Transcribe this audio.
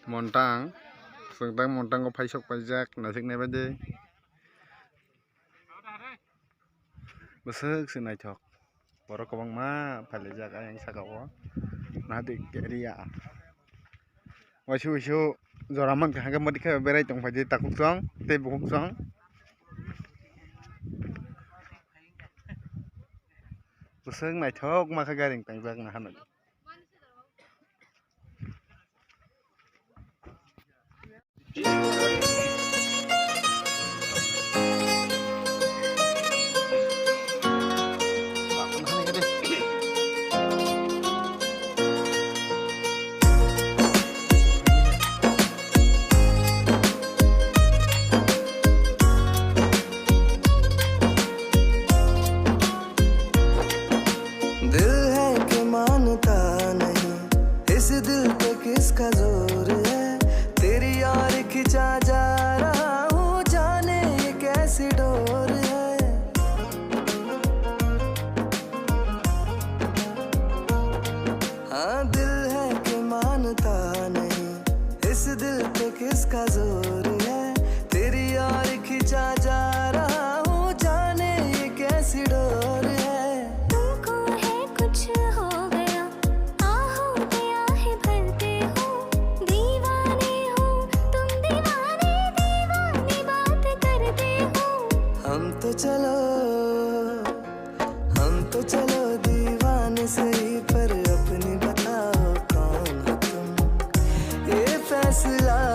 Montang Sengtang montang ko paisok pajak nasik na bade besek sinai chok borok ko bang ma palejak ayang sakawa nadi keria wasu joraman ka hangga modi ka berai tong paje takuk song te bukuk song besek nai chok ma ka garing tangjak na hanok किसका जोर है तेरी यार खिंचा जा रहा हूँ जाने ये कैसी डोर है हाँ दिल है कि मानता नहीं इस दिल पे किसका जोर है तेरी यार खिंचा जा रहा हूँ जाने ये कैसी डोर है हम तो चलो दीवाने सही पर अपनी बताओ कौन हो तुम ये फैसला